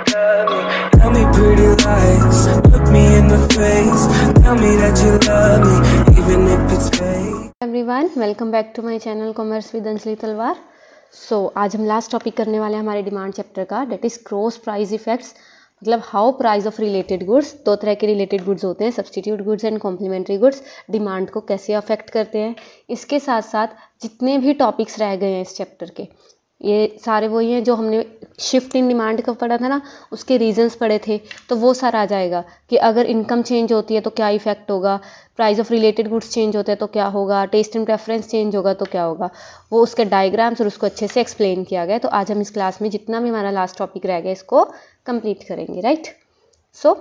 love me. Tell me pretty lies, look me in the face. Tell me that you love me, even if it's fake. Everyone, welcome back to my channel commerce with Anjali Talwar. आज हम last topic करने वाले हैं हमारे demand chapter का, that is cross price effects. मतलब how price of related goods, दो तरह के रिलेटेड गुड्स होते हैं, substitute goods and complementary goods, demand को कैसे अफेक्ट करते हैं। इसके साथ साथ जितने भी टॉपिक्स रह गए हैं इस चैप्टर के, ये सारे वही हैं जो हमने शिफ्ट इन डिमांड का पढ़ा था ना, उसके रीजंस पढ़े थे, तो वो सारा आ जाएगा कि अगर इनकम चेंज होती है तो क्या इफेक्ट होगा, price of related goods change होते हैं तो क्या होगा, टेस्ट एंड प्रेफरेंस चेंज होगा तो क्या होगा, वो उसके डायग्राम्स और उसको अच्छे से एक्सप्लेन किया गया है। तो आज हम इस क्लास में जितना भी हमारा लास्ट टॉपिक रह गया इसको कंप्लीट करेंगे, right. So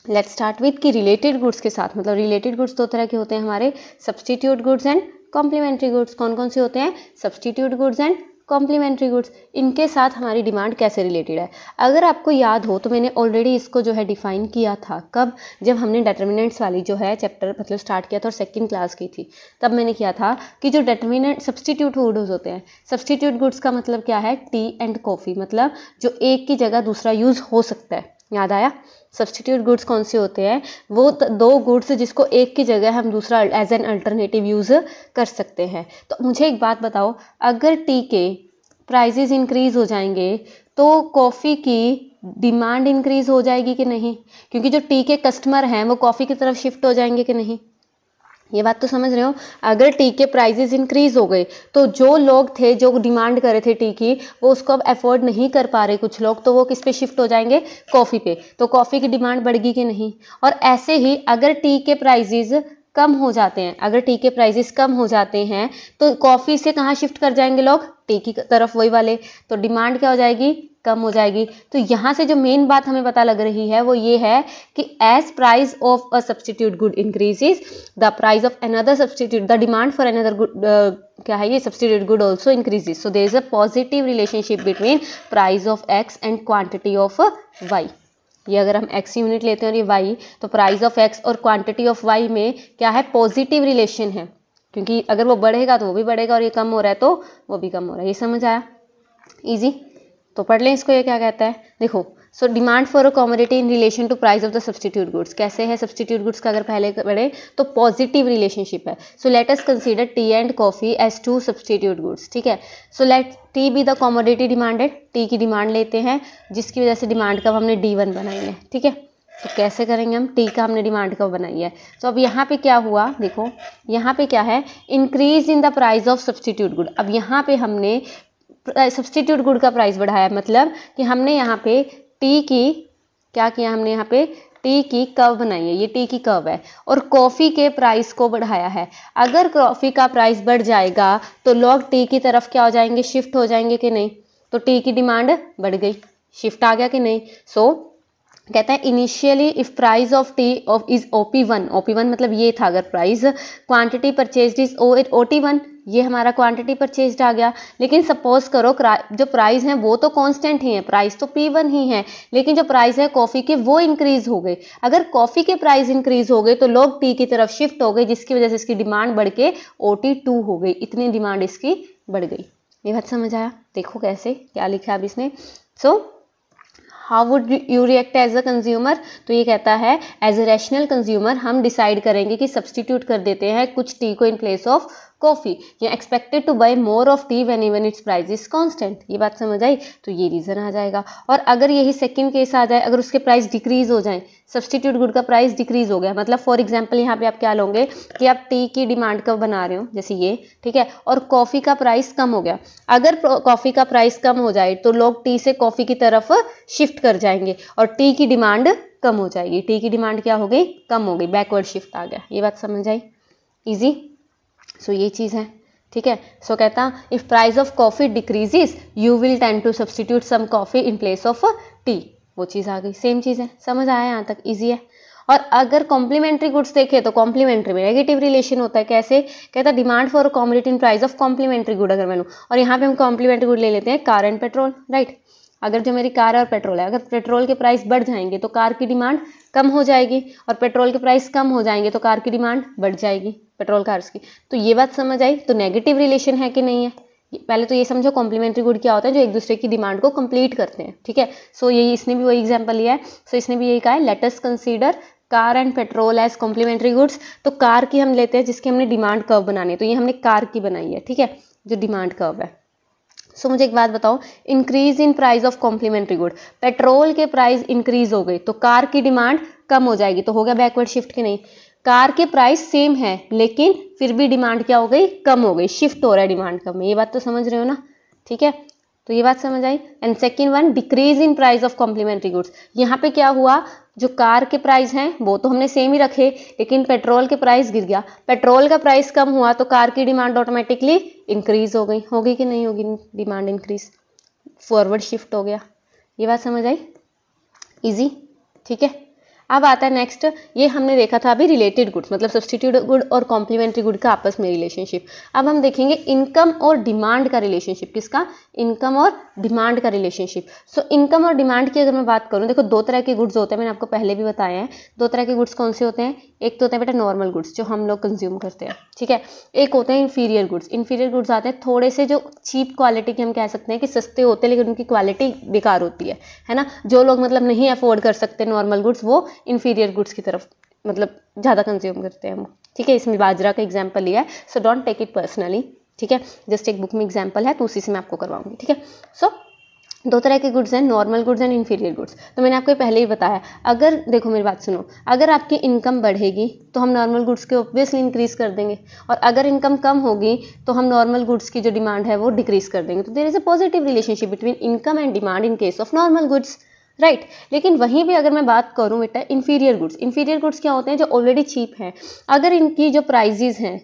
let's start with कि रिलेटेड गुड्स के साथ, मतलब रिलेटेड गुड्स दो तरह के होते हैं हमारे, substitute goods and complementary goods. कौन कौन से होते हैं? Substitute goods and complementary goods. इनके साथ हमारी डिमांड कैसे रिलेटेड है, अगर आपको याद हो तो मैंने ऑलरेडी इसको जो है डिफाइन किया था। कब? जब हमने डिटर्मिनेंट्स वाली जो है चैप्टर मतलब स्टार्ट किया था और सेकंड क्लास की थी, तब मैंने किया था कि जो डिटर्मिनेंट सब्सटीट्यूट गुड्स होते हैं, सब्सटीट्यूट गुड्स का मतलब क्या है? टी एंड कॉफ़ी, मतलब जो एक की जगह दूसरा यूज़ हो सकता है। याद आया? सब्सटीट्यूट गुड्स कौन से होते हैं? वो दो गुड्स जिसको एक की जगह हम दूसरा एज एन अल्टरनेटिव यूज़ कर सकते हैं। तो मुझे एक बात बताओ, अगर टी के प्राइजेस इंक्रीज हो जाएंगे तो कॉफ़ी की डिमांड इंक्रीज हो जाएगी कि नहीं? क्योंकि जो टी के कस्टमर हैं वो कॉफ़ी की तरफ शिफ्ट हो जाएंगे कि नहीं? ये बात तो समझ रहे हो? अगर टी के प्राइजेस इंक्रीज हो गए तो जो लोग थे जो डिमांड कर रहे थे टी की, वो उसको अब अफोर्ड नहीं कर पा रहे कुछ लोग, तो वो किस पे शिफ्ट हो जाएंगे? कॉफ़ी पे। तो कॉफ़ी की डिमांड बढ़ेगी कि नहीं? और ऐसे ही अगर टी के प्राइजेस कम हो जाते हैं, अगर टी के प्राइजेस कम हो जाते हैं तो कॉफ़ी से कहाँ शिफ्ट कर जाएंगे लोग? टी की तरफ, वही वाले। तो डिमांड क्या हो जाएगी? कम हो जाएगी। तो यहाँ से जो मेन बात हमें पता लग रही है वो ये है कि as price of a substitute good increases, the price of another substitute, the demand for another good, क्या है ये? Substitute good also increases. So there is a positive relationship between price of X and quantity of Y. ये अगर हम x unit लेते हैं और ये y, तो प्राइस ऑफ x और क्वांटिटी ऑफ y में क्या है? पॉजिटिव रिलेशन है, क्योंकि अगर वो बढ़ेगा तो वो भी बढ़ेगा और ये कम हो रहा है तो वो भी कम हो रहा है। ये समझ आया? इजी। तो पढ़ लें इसको, ये क्या कहता है, देखो। So demand for a commodity in relation to price of the substitute goods. कैसे है सब्सटीट्यूट गुड्स का? अगर पहले पढ़े तो पॉजिटिव रिलेशनशिप है। So let us consider tea and coffee as two substitute goods, ठीक है। So let tea be the commodity demanded, tea की डिमांड लेते हैं जिसकी वजह से डिमांड का हमने D1 बनाई है, ठीक है। तो कैसे करेंगे हम? टी का हमने डिमांड कब बनाई है। तो अब यहाँ पे क्या हुआ, देखो यहाँ पे क्या है? Increase in the price of substitute good. अब यहाँ पे हमने सब्सटीट्यूट गुड का प्राइस बढ़ाया, मतलब कि हमने यहाँ पे टी की क्या किया? हमने यहाँ पे टी की कर्व बनाई है, ये टी की कर्व है, और कॉफ़ी के प्राइस को बढ़ाया है। अगर कॉफ़ी का प्राइस बढ़ जाएगा तो लोग टी की तरफ क्या हो जाएंगे? शिफ्ट हो जाएंगे कि नहीं? तो टी की डिमांड बढ़ गई, शिफ्ट आ गया कि नहीं? सो कहता है initially if price of T of is OP1, OP1 मतलब ये था, अगर price quantity purchased is OT1, ये हमारा क्वांटिटी परचेज्ड आ गया। लेकिन सपोज करो जो प्राइस है वो तो कांस्टेंट ही है, प्राइस तो P1 ही है, लेकिन जो प्राइस है कॉफ़ी के वो इंक्रीज हो गए। अगर कॉफ़ी के प्राइस इंक्रीज हो गए तो लोग टी की तरफ शिफ्ट हो गए, जिसकी वजह से इसकी डिमांड बढ़ के OT2 हो गई, इतनी डिमांड इसकी बढ़ गई। ये बात समझ आया? देखो कैसे क्या लिखा है अब इसने। So how would you react as a consumer? तो ये कहता है एज ए रैशनल कंज्यूमर हम डिसाइड करेंगे कि सब्सटीट्यूट कर देते हैं कुछ टी को इन प्लेस ऑफ कॉफ़ी, या expected to buy more of tea when even its price is constant. ये बात समझ आई? तो ये रीज़न आ जाएगा। और अगर यही सेकंड केस आ जाए, अगर उसके प्राइस डिक्रीज हो जाए, सब्सटीट्यूट गुड का प्राइस डिक्रीज हो गया, मतलब फॉर एग्जांपल यहाँ पे आप क्या लोगे कि आप टी की डिमांड कब बना रहे हो, जैसे ये, ठीक है, और कॉफ़ी का प्राइस कम हो गया। अगर कॉफ़ी का प्राइस कम हो जाए तो लोग टी से कॉफ़ी की तरफ शिफ्ट कर जाएंगे और टी की डिमांड कम हो जाएगी। टी की डिमांड क्या हो गई? कम हो गई, बैकवर्ड शिफ्ट आ गया। ये बात समझ आई? इजी। सो ये चीज़ है, ठीक है। सो कहता if price of coffee decreases you will tend to substitute some coffee in place of tea. वो चीज़ आ गई, सेम चीज़ है। समझ आया यहाँ तक? इजी है। और अगर कॉम्प्लीमेंट्री गुड्स देखें तो कॉम्प्लीमेंट्री में नेगेटिव रिलेशन होता है। कैसे? कहता है demand for commodity in price of complementary good अगर मैं लूँ, और यहाँ पे हम कॉम्प्लीमेंट्री गुड ले लेते हैं कार एंड पेट्रोल, राइट। अगर जो मेरी कार और पेट्रोल है, अगर पेट्रोल के प्राइस बढ़ जाएंगे तो कार की डिमांड कम हो जाएगी, और पेट्रोल के प्राइस कम हो जाएंगे तो कार की डिमांड बढ़ जाएगी, पेट्रोल कार्स की। तो ये बात समझ आई? तो नेगेटिव रिलेशन है कि नहीं है? पहले तो ये समझो कॉम्प्लीमेंट्री गुड क्या होता है, जो एक दूसरे की डिमांड को कंप्लीट करते हैं, ठीक है। सो यही इसने भी वही एग्जांपल लिया है। सो इसने भी यही कहा है, let us consider car and petrol as complementary goods. तो कार की हम लेते हैं जिसकी हमने डिमांड कर्व बनानी है, तो ये हमने कार की बनाई है, ठीक है, जो डिमांड कर्व है। सो मुझे एक बात बताओ, increase in price of complementary good, petrol के प्राइस इंक्रीज हो गई तो कार की डिमांड कम हो जाएगी, तो हो गया बैकवर्ड शिफ्ट कि नहीं। कार के प्राइस सेम है लेकिन फिर भी डिमांड क्या हो गई, कम हो गई, शिफ्ट हो रहा है डिमांड कम में, ये बात तो समझ रहे हो ना, ठीक है। तो ये बात समझ आई। And second one, decrease in price of complementary goods, यहाँ पे क्या हुआ, जो कार के प्राइस हैं वो तो हमने सेम ही रखे लेकिन पेट्रोल के प्राइस गिर गया, पेट्रोल का प्राइस कम हुआ तो कार की डिमांड ऑटोमेटिकली इंक्रीज हो गई, होगी कि नहीं होगी डिमांड इंक्रीज, फॉरवर्ड शिफ्ट हो गया। ये बात समझ आई, इजी, ठीक है। अब आता है नेक्स्ट, ये हमने देखा था अभी रिलेटेड गुड्स, मतलब सब्स्टिट्यूट गुड और कॉम्प्लीमेंट्री गुड का आपस में रिलेशनशिप। अब हम देखेंगे इनकम और डिमांड का रिलेशनशिप, किसका, इनकम और डिमांड का रिलेशनशिप। सो इनकम और डिमांड की अगर मैं बात करूं, देखो दो तरह के गुड्स होते हैं, मैंने आपको पहले भी बताया है। दो तरह के गुड्स कौन से होते हैं, एक तो होते हैं बेटा नॉर्मल गुड्स जो हम लोग कंज्यूम करते हैं, ठीक है, एक होते हैं इन्फीरियर गुड्स। इन्फीरियर गुड्स आते हैं थोड़े से जो चीप क्वालिटी के, हम कह सकते हैं कि सस्ते होते हैं लेकिन उनकी क्वालिटी बेकार होती है ना। जो लोग मतलब नहीं अफोर्ड कर सकते नॉर्मल गुड्स, वो इन्फीरियर गुड्स की तरफ मतलब ज़्यादा कंज्यूम करते हैं हम, ठीक है। इसमें बाजरा का एग्जाम्पल लिया है, so don't take it personally, ठीक है, जस्ट एक बुक में एग्जाम्पल है तो उसी से मैं आपको करवाऊंगी, ठीक है। सो दो तरह के गुड्स हैं, normal goods and inferior goods. तो मैंने आपको पहले ही बताया, अगर देखो मेरी बात सुनो, अगर आपकी इनकम बढ़ेगी तो हम नॉर्मल गुड्स के ऑब्वियसली इंक्रीज कर देंगे, और अगर इनकम कम होगी तो हम नॉर्मल गुड्स की जो डिमांड है वो डिक्रीज कर देंगे। तो there is a positive relationship between income and demand in case of normal goods, right. लेकिन वहीं पे अगर मैं बात करूं बेटा इन्फीरियर गुड्स, इन्फीरियर गुड्स क्या होते हैं, जो ऑलरेडी चीप हैं, अगर इनकी जो प्राइजेज हैं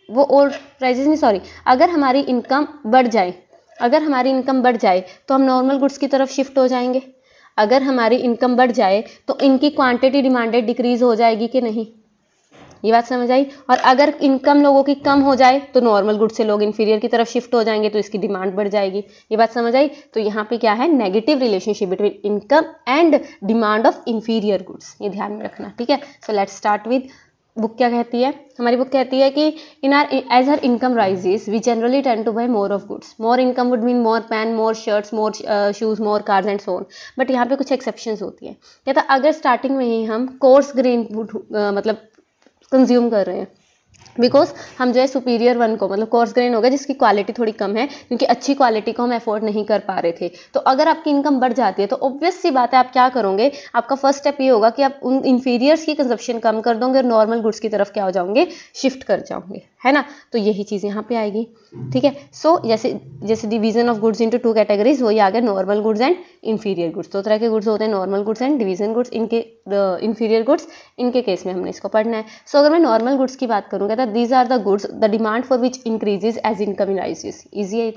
वो और प्राइजेज नहीं सॉरी अगर हमारी इनकम बढ़ जाए, अगर हमारी इनकम बढ़ जाए तो हम नॉर्मल गुड्स की तरफ शिफ्ट हो जाएंगे। अगर हमारी इनकम बढ़ जाए तो इनकी क्वांटिटी डिमांडेड डिक्रीज हो जाएगी कि नहीं, ये बात समझ आई। और अगर इनकम लोगों की कम हो जाए तो नॉर्मल गुड्स से लोग इन्फीरियर की तरफ शिफ्ट हो जाएंगे, तो इसकी डिमांड बढ़ जाएगी, ये बात समझ आई। तो यहाँ पे क्या है, negative relationship between income and demand of inferior goods, ये ध्यान में रखना, ठीक है। So let's start with book क्या कहती है, हमारी बुक कहती है कि in are as her income rises we generally tend to buy more of goods, more income would mean more pen, more shirts, more shoes, more cars and so on. But यहाँ पे कुछ exceptions होती है, कहता अगर starting में ही हम coarse grain मतलब कंज्यूम कर रहे हैं, बिकॉज हम जो है सुपीरियर वन को मतलब कोर्स ग्रेन हो गया जिसकी क्वालिटी थोड़ी कम है, क्योंकि अच्छी क्वालिटी को हम अफोर्ड नहीं कर पा रहे थे। तो अगर आपकी इनकम बढ़ जाती है तो ऑब्वियस सी बात है आप क्या करोगे, आपका फर्स्ट स्टेप ये होगा कि आप उन इन्फीरियर्स की कंजप्शन कम कर दोगे और नॉर्मल गुड्स की तरफ क्या हो जाओगे, शिफ्ट कर जाओगे, है ना। तो यही चीज़ यहाँ पे आएगी, ठीक है। सो जैसे division of goods into two categories, वही आ गया normal goods and inferior goods. दो तरह के गुड्स होते हैं, normal goods and division goods, इनके इन्फीरियर गुड्स, इनके केस में हमने इसको पढ़ना है। सो अगर मैं नॉर्मल गुड्स की बात करूँ, कहता these are the goods the demand for which increases as income rises. Easy है ये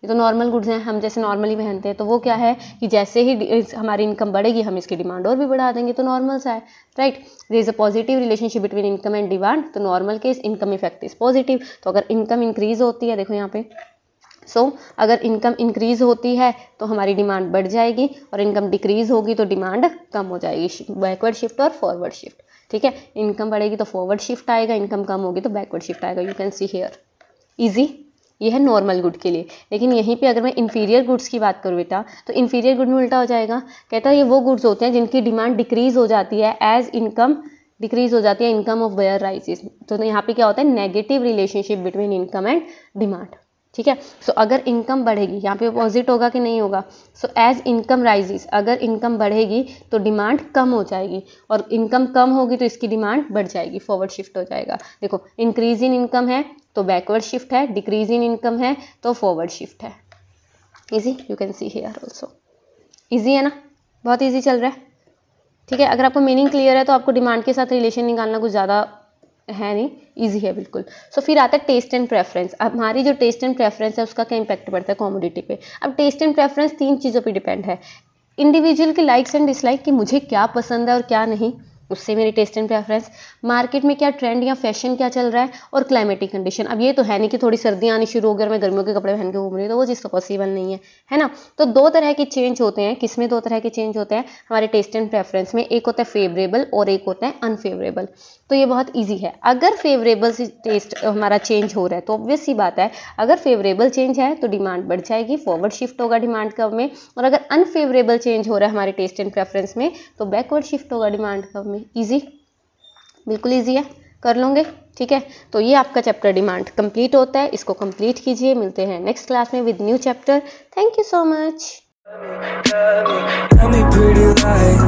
तो नॉर्मल गुड्स हैं, हम जैसे नॉर्मली पहनते हैं, तो वो क्या है कि जैसे ही हमारी इनकम बढ़ेगी हम इसकी डिमांड और भी बढ़ा देंगे, तो नॉर्मल सा है, right. There is a positive relationship between income and demand, तो normal case income effect is positive. तो अगर इनकम इंक्रीज होती है, देखो यहाँ पे, सो अगर इनकम इंक्रीज होती है तो हमारी डिमांड बढ़ जाएगी, और इनकम डिक्रीज होगी तो डिमांड कम हो जाएगी, बैकवर्ड शिफ्ट और फॉरवर्ड शिफ्ट, ठीक है। इनकम बढ़ेगी तो फॉरवर्ड शिफ्ट आएगा, इनकम कम होगी तो बैकवर्ड शिफ्ट आएगा, you can see here, easy. ये है नॉर्मल गुड के लिए। लेकिन यहीं पे अगर मैं इन्फीरियर गुड्स की बात करूँ बेटा, तो इन्फीरियर गुड में उल्टा हो जाएगा, कहता है ये वो गुड्स होते हैं जिनकी डिमांड डिक्रीज हो जाती है एज इनकम डिक्रीज हो जाती है, इनकम ऑफ वेयर राइजेस। तो यहाँ पे क्या होता है, negative relationship between income and demand, ठीक है। सो अगर इनकम बढ़ेगी, यहाँ पे अपोजिट होगा कि नहीं होगा, सो एज इनकम राइजेस, अगर इनकम बढ़ेगी तो डिमांड कम हो जाएगी, और इनकम कम होगी तो इसकी डिमांड बढ़ जाएगी, फॉरवर्ड शिफ्ट हो जाएगा। देखो इंक्रीज इन इनकम है तो बैकवर्ड शिफ्ट है, डिक्रीज इन इनकम है तो फॉरवर्ड शिफ्ट है। Easy, you can see here also, easy है ना, बहुत इजी चल रहा है, ठीक है। अगर आपको मीनिंग क्लियर है तो आपको डिमांड के साथ रिलेशन निकालना कुछ ज़्यादा है नहीं, इजी है बिल्कुल। सो फिर आता है टेस्ट एंड प्रेफरेंस। अब हमारी जो टेस्ट एंड प्रेफरेंस है उसका क्या इंपैक्ट पड़ता है कमोडिटी पे। अब टेस्ट एंड प्रेफरेंस तीन चीज़ों पे डिपेंड है, इंडिविजुअल के लाइक्स एंड डिसलाइक, कि मुझे क्या पसंद है और क्या नहीं, उससे मेरी टेस्ट एंड प्रेफरेंस, मार्केट में क्या ट्रेंड या फैशन क्या चल रहा है, और क्लाइमेटिक कंडीशन। अब ये तो है नहीं कि थोड़ी सर्दियाँ आनी शुरू हो गई और मैं गर्मियों के कपड़े पहन के घूम रही हूँ, तो वो चीज़ तो पॉसिबल नहीं है ना। तो दो तरह के चेंज होते हैं, किसमें दो तरह के चेंज होते हैं, हमारे टेस्ट एंड प्रेफरेंस में। एक होता है फेवरेबल और एक होता है अनफेवरेबल। तो ये बहुत ईजी है। अगर फेवरेबल से टेस्ट हमारा चेंज हो रहा है तो ऑब्वियस सी बात है, अगर फेवरेबल चेंज है तो डिमांड बढ़ जाएगी, फॉरवर्ड शिफ्ट होगा डिमांड कर्व में। और अगर अनफेवरेबल चेंज हो रहा है हमारे टेस्ट एंड प्रेफरेंस में तो बैकवर्ड शिफ्ट होगा डिमांड कर्व में। ईजी, बिल्कुल ईजी है, कर लोगे, ठीक है। तो ये आपका चैप्टर डिमांड कंप्लीट होता है, इसको कंप्लीट कीजिए। मिलते हैं नेक्स्ट क्लास में with new chapter. Thank you so much. Tell me pretty lies.